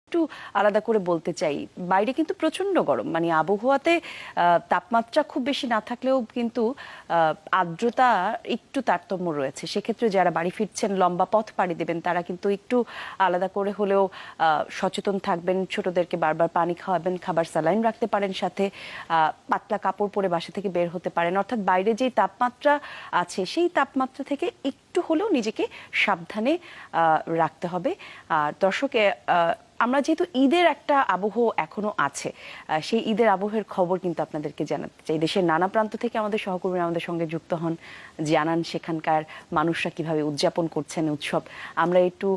একটু আলাদা করে বলতে চাই, বাইরে কিন্তু প্রচন্ড গরম, মানে আবহাওয়াতে তাপমাত্রা খুব বেশি না থাকলেও কিন্তু আর্দ্রতা একটু তারতম্য রয়েছে। সেক্ষেত্রে যারা বাড়ি ফিরছেন, লম্বা পথ পাড়ি দেবেন, তারা কিন্তু একটু আলাদা করে হলেও সচেতন থাকবেন। ছোটদেরকে বারবার পানি খাওয়াবেন, খাবার স্যালাইন রাখতে পারেন সাথে, পাতলা কাপড় পরে বাসা থেকে বের হতে পারেন। অর্থাৎ বাইরে যেই তাপমাত্রা আছে সেই তাপমাত্রা থেকে একটু হলেও নিজেকে সাবধানে রাখতে হবে। আর দর্শক, আমরা যেহেতু ঈদের একটা আবহ এখনো আছে, সেই ঈদের আবহের খবর কিন্তু আপনাদেরকে জানাতে চাই। দেশের নানা প্রান্ত থেকে আমাদের সহকর্মীরা আমাদের সঙ্গে যুক্ত হন, জানান সেখানকার মানুষরা কিভাবে উদযাপন করছেন উৎসব। আমরা একটু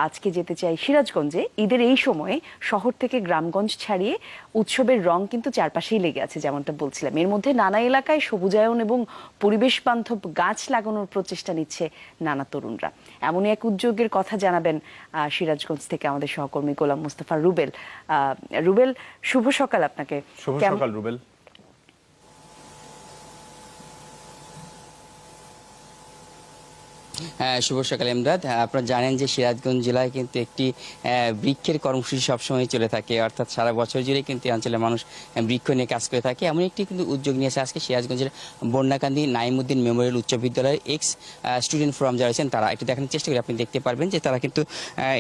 আজকে যেতে চাই সিরাজগঞ্জে। ঈদের এই সময়ে শহর থেকে গ্রামগঞ্জ ছাড়িয়ে উৎসবের রং কিন্তু চারপাশেই লেগে আছে, যেমনটা বলছিলাম। এর মধ্যে নানা এলাকায় সবুজায়ন এবং পরিবেশ বান্ধব গাছ লাগানোর প্রচেষ্টা নিচ্ছে নানা তরুণরা। এমনই এক উদ্যোগের কথা জানাবেন সিরাজগঞ্জ থেকে আমাদের সহকর্মী গোলাম মুস্তাফা রুবেল। রুবেল, শুভ সকাল আপনাকে। শুভ সকাল রুবেল। শুভ সকাল এমদাদ। আপনারা জানেন যে সিরাজগঞ্জ জেলায় কিন্তু একটি বৃক্ষের কর্মসূচি সবসময় চলে থাকে, অর্থাৎ সারা বছর জুড়ে কিন্তু অঞ্চলের মানুষ বৃক্ষ নিয়ে কাজ করে থাকে। এমন একটি কিন্তু উদ্যোগ নিয়েছে আজকে সিরাজগঞ্জের বন্যাকান্দি নাইমুদ্দিন মেমোরিয়াল উচ্চ বিদ্যালয়ের এক্স স্টুডেন্ট ফোরাম যারা রয়েছেন তারা। একটু দেখানোর চেষ্টা করি, আপনি দেখতে পারবেন যে তারা কিন্তু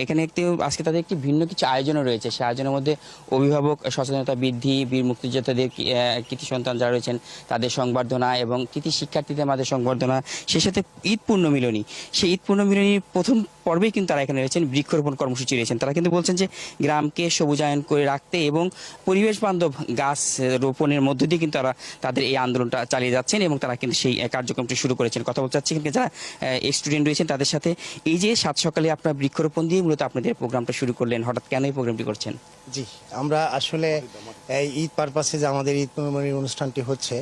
এখানে আজকে তাদের একটি ভিন্ন কিছু আয়োজনও রয়েছে। সেই আয়োজনের মধ্যে অভিভাবক সচেতনতা বৃদ্ধি, বীর মুক্তিযোদ্ধাদের কৃতি সন্তান যারা রয়েছেন তাদের সংবর্ধনা এবং কৃতি শিক্ষার্থীদের মাঝে সংবর্ধনা, সেই সাথে ঈদ পূর্ণমিলনী। সেই ঈদ পূর্ণমিলনীর প্রথম পর্বেই কিন্তু তারা এখানে রয়েছেন, বৃক্ষরোপণ কর্মসূচি রয়েছেন। তারা কিন্তু বলছেন যে গ্রামকে সবুজায়ন করে রাখতে এবং পরিবেশ বান্ধব গাছ রোপণের মধ্য দিয়ে কিন্তু তারা তাদের এই আন্দোলনটা চালিয়ে যাচ্ছেন এবং তারা কিন্তু সেই কার্যক্রমটি শুরু করেছেন। কথা বলতে চাচ্ছি যারা স্টুডেন্ট রয়েছেন তাদের সাথে। এই যে সাত সকালে আপনারা বৃক্ষরোপণ দিয়ে মূলত আপনাদের প্রোগ্রামটা শুরু করলেন, হঠাৎ কেন এই প্রোগ্রামটি করছেন? জি, আমরা আসলে এই ঈদ পারপাসে যে আমাদের ঈদ পূর্ণমিলনী অনুষ্ঠানটি হচ্ছে,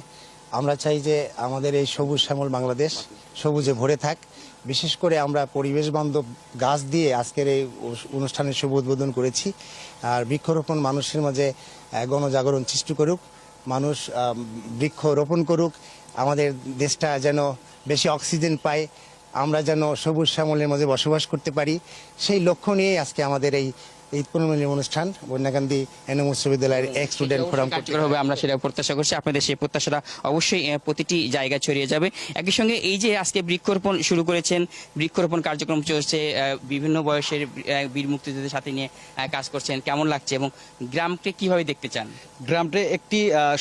আমরা চাই যে আমাদের এই সবুজ শ্যামল বাংলাদেশ সবুজে ভরে থাক। বিশেষ করে আমরা পরিবেশ বান্ধব গাছ দিয়ে আজকের এই অনুষ্ঠানের শুভ উদ্বোধন করেছি। আর বৃক্ষরোপণ মানুষের মাঝে গণজাগরণ সৃষ্টি করুক, মানুষ বৃক্ষ রোপণ করুক, আমাদের দেশটা যেন বেশি অক্সিজেন পায়, আমরা যেন সবুজ শ্যামলের মাঝে বসবাস করতে পারি, সেই লক্ষ্য নিয়ে আজকে আমাদের এই ঈদ পূর্ণমিলনী অনুষ্ঠান বন্যাকান্দি এনএম উচ্চ বিদ্যালয়ের এক্স স্টুডেন্ট ফোরাম কার্যকর হবে, আমরা সেটা প্রত্যাশা করছি। আপনাদের সেই প্রত্যাশাটা অবশ্যই প্রতিটি জায়গায় ছড়িয়ে যাবে। একই সঙ্গে এই যে আজকে বৃক্ষরোপণ শুরু করেছেন, বৃক্ষরোপণ কার্যক্রম চলছে, বিভিন্ন বয়সের বীর মুক্তিযোদ্ধাদের সাথে নিয়ে কাজ করছেন, কেমন লাগছে এবং গ্রামকে কিভাবে দেখতে চান? গ্রামটা একটি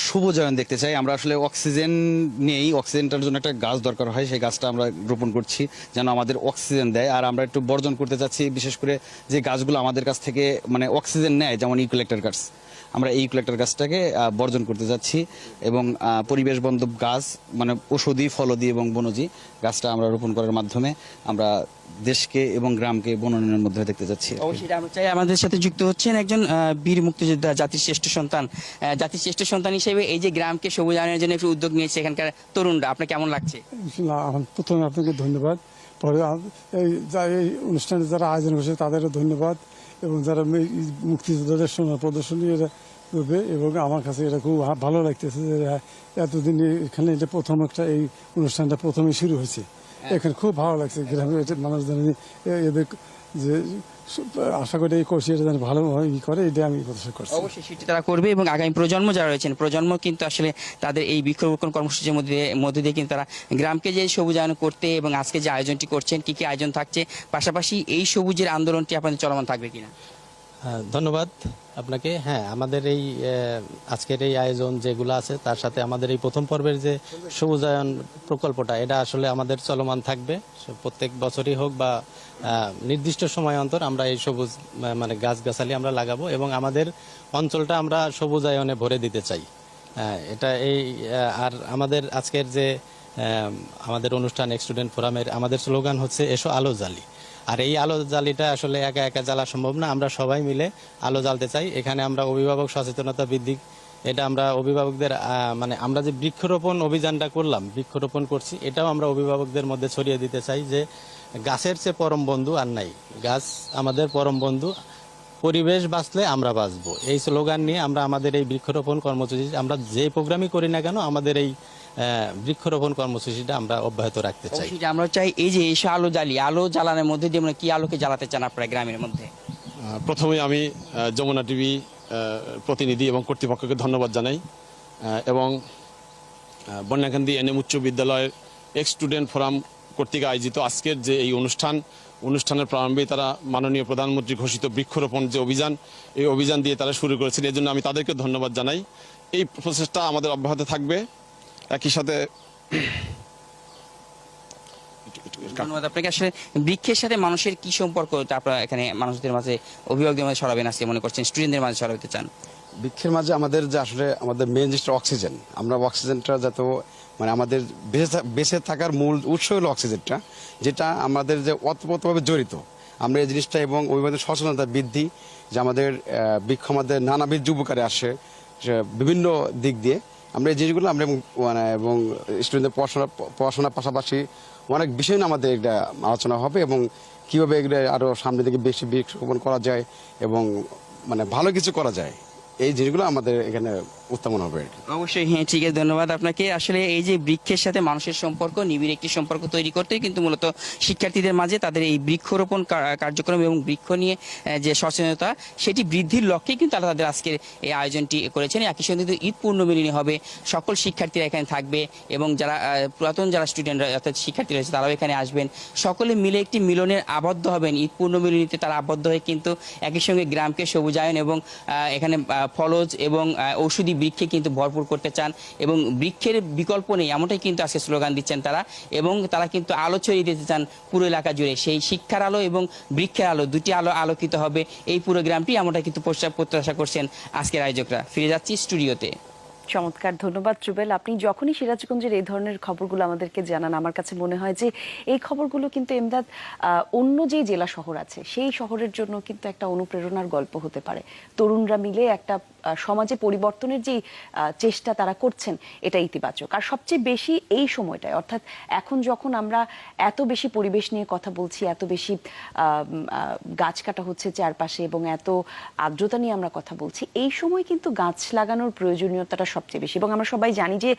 শুভজায়ন দেখতে চাই। আমরা আসলে অক্সিজেন নেই, অক্সিজেনটার জন্য একটা গাছ দরকার হয়, সেই গাছটা আমরা রোপণ করছি যেন আমাদের অক্সিজেন দেয়। আর আমরা একটু বর্জন করতে চাচ্ছি, বিশেষ করে যে গাছগুলো আমাদের কাছ থেকে মানে অক্সিজেন নেয়, যেমন ইউক্যালিপটাস গাছ, আমরা এই ইউক্যালিপটাস গাছটাকে বর্জন করতে যাচ্ছি এবং পরিবেশ বান্ধব গাছ মানে ঔষধি, ফলদি এবং বনজি গাছটা আমরা রোপণ করার মাধ্যমে আমরা দেশকে এবং গ্রামকে বনোন্নয়নের মধ্যে দেখতে যাচ্ছি। অবশ্যই আমরা চাই আমাদের সাথে যুক্ত হচ্ছেন একজন বীর মুক্তিযোদ্ধা, জাতির শ্রেষ্ঠ সন্তান। জাতির শ্রেষ্ঠ সন্তান হিসেবে এই যে গ্রামকে সবুজায়নের জন্য একটু উদ্যোগ নিয়েছে এখানকার তরুণরা, আপনার কেমন লাগছে? প্রথমে আপনাকে ধন্যবাদ, পরে এই অনুষ্ঠানে যারা আয়োজন করছে তাদেরও ধন্যবাদ, এবং যারা মুক্তিযোদ্ধাদের সোনার প্রদর্শনী এটা করবে। এবং আমার কাছে এটা খুব ভালো লাগতেছে যে এতদিন এখানে এটা প্রথম একটা এই অনুষ্ঠানটা প্রথমে শুরু হয়েছে। এখানে খুব ভালো লাগছে গ্রামের মানুষজন এদের যে আশা করি এই করছি এটা যেন ভালোভাবে করে, এটা আমি প্রত্যাশা করছি। অবশ্যই সেটি তারা করবে এবং আগামী প্রজন্ম যারা রয়েছেন, প্রজন্ম কিন্তু আসলে তাদের এই বৃক্ষরোপণ কর্মসূচির মধ্যে দিয়ে কিন্তু তারা গ্রামকে যে সবুজায়ন করতে এবং আজকে যে আয়োজনটি করছেন, কি কি আয়োজন থাকছে, পাশাপাশি এই সবুজের আন্দোলনটি আপনাদের চলমান থাকবে কিনা? ধন্যবাদ আপনাকে। হ্যাঁ, আমাদের এই আজকের এই আয়োজন যেগুলো আছে তার সাথে আমাদের এই প্রথম পর্বের যে সবুজায়ন প্রকল্পটা, এটা আসলে আমাদের চলমান থাকবে। প্রত্যেক বছরই হোক বা নির্দিষ্ট সময় অন্তর আমরা এই সবুজ মানে গাছগাছালি আমরা লাগাবো এবং আমাদের অঞ্চলটা আমরা সবুজায়নে ভরে দিতে চাই। এটা এই আর আমাদের আজকের যে আমাদের অনুষ্ঠান স্টুডেন্ট ফোরামের আমাদের স্লোগান হচ্ছে এসো আলো জ্বালি। আর এই আলো জ্বালিটা আসলে একা একা জ্বালা সম্ভব না, আমরা সবাই মিলে আলো জ্বালতে চাই। এখানে আমরা অভিভাবক সচেতনতা বৃদ্ধি, এটা আমরা অভিভাবকদের মানে আমরা যে বৃক্ষরোপণ অভিযানটা করলাম, বৃক্ষরোপণ করছি, এটাও আমরা অভিভাবকদের মধ্যে ছড়িয়ে দিতে চাই যে গাছের চেয়ে পরম বন্ধু আর নাই, গাছ আমাদের পরম বন্ধু, পরিবেশ বাঁচলে আমরা বাঁচবো। এই স্লোগান নিয়ে আমরা আমাদের এই বৃক্ষরোপণ কর্মসূচি, আমরা যে প্রোগ্রামই করি না কেন, আমাদের এই বৃক্ষরোপণ কর্মসূচিটা আমরা অব্যাহত রাখতে চাই। আমরা চাই এই যে এসে আলো জ্বালানোর মধ্যে দিয়ে কি আলোকে জ্বালাতে চান আপনারা গ্রামের মধ্যে? প্রথমে আমি যমুনা টিভি প্রতিনিধি এবং কর্তৃপক্ষকে ধন্যবাদ জানাই এবং বন্যাকান্দি এনএম উচ্চ বিদ্যালয়ের এক্স স্টুডেন্ট ফোরাম কর্তৃক আয়োজিত আজকের যে এই অনুষ্ঠানের প্রারম্ভে তারা মাননীয় প্রধানমন্ত্রী ঘোষিত বৃক্ষরোপণ যে অভিযান, এই অভিযান দিয়ে তারা শুরু করেছিল। এই জন্য আমি তাদেরকে ধন্যবাদ জানাই। এই প্রচেষ্টা আমাদের অব্যাহত থাকবে। একই সাথে ধন্যবাদ আপনাকে। আসলে বৃক্ষের সাথে মানুষের কি সম্পর্ক আপনারা এখানে মানুষদের মাঝে, অভিভাবকদের মাঝে ছড়াবেন আজকে মনে করছেন, স্টুডেন্টদের মাঝে ছড়াতে চান? বৃক্ষের মাঝে আমাদের যে আসলে আমাদের মেন জিনিসটা অক্সিজেন। আমরা অক্সিজেনটা যাতে মানে আমাদের বেঁচে থাকার মূল উৎস হলো অক্সিজেনটা, যেটা আমাদের যে ওতপ্রোতভাবে জড়িত। আমরা এই জিনিসটা এবং অভিভাবকদের সচেতনতা বৃদ্ধি, যে আমাদের বৃক্ষ আমাদের নানাবিধ উপকারে আসে বিভিন্ন দিক দিয়ে। আমরা এই জিনিসগুলো আমরা এবং স্টুডেন্টদের পড়াশোনার পাশাপাশি অনেক বিষয় নিয়ে আমাদের এটা আলোচনা হবে এবং কীভাবে এগুলো আরও সামনের দিকে বেশি বৃক্ষরোপণ করা যায় এবং মানে ভালো কিছু করা যায়, এই জিনিসগুলো আমাদের এখানে উত্থাপন হবে। অবশ্যই, হ্যাঁ, ঠিক আছে, ধন্যবাদ আপনাকে। আসলে এই যে বৃক্ষের সাথে মানুষের সম্পর্ক, নিবিড় একটি সম্পর্ক তৈরি করতেই কিন্তু মূলত শিক্ষার্থীদের মাঝে তাদের এই বৃক্ষরোপণ কার্যক্রম এবং বৃক্ষ নিয়ে যে সচেতনতা, সেটি বৃদ্ধির লক্ষ্যে কিন্তু তারা তাদের আজকের এই আয়োজনটি করেছেন। একই সঙ্গে কিন্তু ঈদ পূর্ণমিলনী হবে, সকল শিক্ষার্থীরা এখানে থাকবে এবং যারা পুরাতন যারা স্টুডেন্টরা অর্থাৎ শিক্ষার্থী রয়েছে তারাও এখানে আসবেন, সকলে মিলে একটি মিলনের আবদ্ধ হবেন। ঈদ পূর্ণমিলনীতে তারা আবদ্ধ হয়ে কিন্তু একই সঙ্গে গ্রামকে সবুজায়ন এবং এখানে ফলজ এবং ঔষধি বৃক্ষে কিন্তু ভরপুর করতে চান এবং বৃক্ষের বিকল্প নেই এমনটাই কিন্তু আজকে স্লোগান দিচ্ছেন তারা। এবং তারা কিন্তু আলো ছড়িয়ে দিতে চান পুরো এলাকা জুড়ে। সেই শিক্ষার আলো এবং বৃক্ষের আলো, দুটি আলো আলোকিত হবে এই পুরো গ্রামটি, এমনটা কিন্তু প্রত্যাশা করছেন আজকের আয়োজকরা। ফিরে যাচ্ছি স্টুডিওতে। চমৎকার, ধন্যবাদ রুবেল। আপনি যখনই সিরাজগঞ্জের এই ধরনের খবরগুলো আমাদেরকে জানান, আমার কাছে মনে হয় যে এই খবরগুলো কিন্তু এমদাদ অন্য যে জেলা শহর আছে সেই শহরের জন্য কিন্তু একটা অনুপ্রেরণার গল্প হতে পারে। তরুণরা মিলে একটা সমাজে পরিবর্তনের যে চেষ্টা তারা করছেন, এটা ইতিবাচক। আর সবচেয়ে বেশি এই সময়টায়, অর্থাৎ এখন যখন আমরা এত বেশি পরিবেশ নিয়ে কথা বলছি, এত বেশি গাছ কাটা হচ্ছে চারপাশে এবং এত আর্দ্রতা নিয়ে আমরা কথা বলছি, এই সময় কিন্তু গাছ লাগানোর প্রয়োজনীয়তাটা সবচেয়ে বেশি। এবং আমরা সবাই জানি যে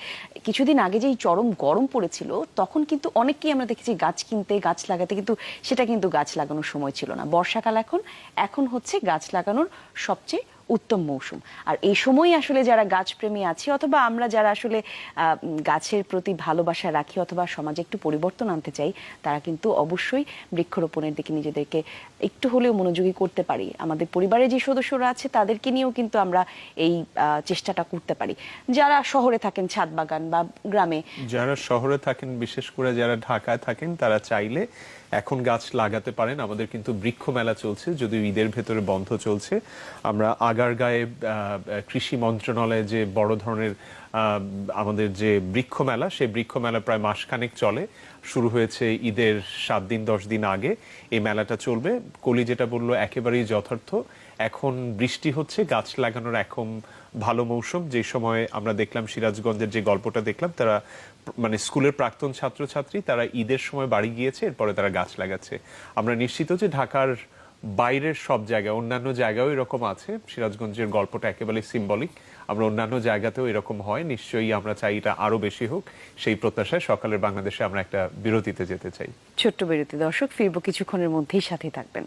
কিছুদিন আগে যেই চরম গরম পড়েছিল, তখন কিন্তু অনেককেই আমরা দেখেছি গাছ কিনতে, গাছ লাগাতে, কিন্তু সেটা কিন্তু গাছ লাগানোর সময় ছিল না। বর্ষাকাল এখন হচ্ছে গাছ লাগানোর সবচেয়ে উত্তম মৌসুম। আর এই সময় আসলে যারা গাছপ্রেমী আছি অথবা আমরা যারা আসলে গাছের প্রতি ভালোবাসা রাখি অথবা সমাজে একটু পরিবর্তন আনতে চাই, তারা কিন্তু অবশ্যই বৃক্ষরোপণের দিকে নিজেদেরকে একটু হলেও মনোযোগী করতে পারি। আমাদের পরিবারের যে সদস্যরা আছে তাদেরকে নিয়েও কিন্তু আমরা এই চেষ্টাটা করতে পারি। যারা শহরে থাকেন, ছাদ বাগান বা গ্রামে, যারা শহরে থাকেন, বিশেষ করে যারা ঢাকায় থাকেন, তারা চাইলে এখন গাছ লাগাতে পারেন। আমাদের কিন্তু বৃক্ষ মেলা চলছে, যদিও ঈদের ভেতরে বন্ধ চলছে। আমরা আগারগাঁয়ে কৃষি মন্ত্রণালয়ে যে বড় ধরনের আমাদের যে বৃক্ষ মেলা, সেই বৃক্ষ মেলা প্রায় মাসখানেক চলে। শুরু হয়েছে ঈদের 7 দিন 10 দিন আগে এই মেলাটা চলবে। কলি যেটা বললো একেবারেই যথার্থ। এখন বৃষ্টি হচ্ছে, গাছ লাগানোর এখন ভালো মৌসুম। যে সময় আমরা দেখলাম সিরাজগঞ্জের যে গল্পটা দেখলাম, তারা মানে স্কুলের প্রাক্তন ছাত্রছাত্রী, তারা ঈদের সময় বাড়ি গিয়েছে, এরপরে তারা গাছ লাগাচ্ছে। আমরা নিশ্চিত যে ঢাকার বাইরের সব জায়গায়, অন্যান্য জায়গায়ও এরকম আছে। সিরাজগঞ্জের গল্পটা একেবারে সিম্বলিক। আমরা অন্যান্য জায়গাতেও এরকম হয়, নিশ্চয়ই আমরা চাই এটা আরো বেশি হোক। সেই প্রত্যাশায় সকালের বাংলাদেশে আমরা একটা বিরতিতে যেতে চাই। ছোট্ট বিরতি দর্শক, ফিরবো কিছুক্ষণের মধ্যেই, সাথে থাকবেন।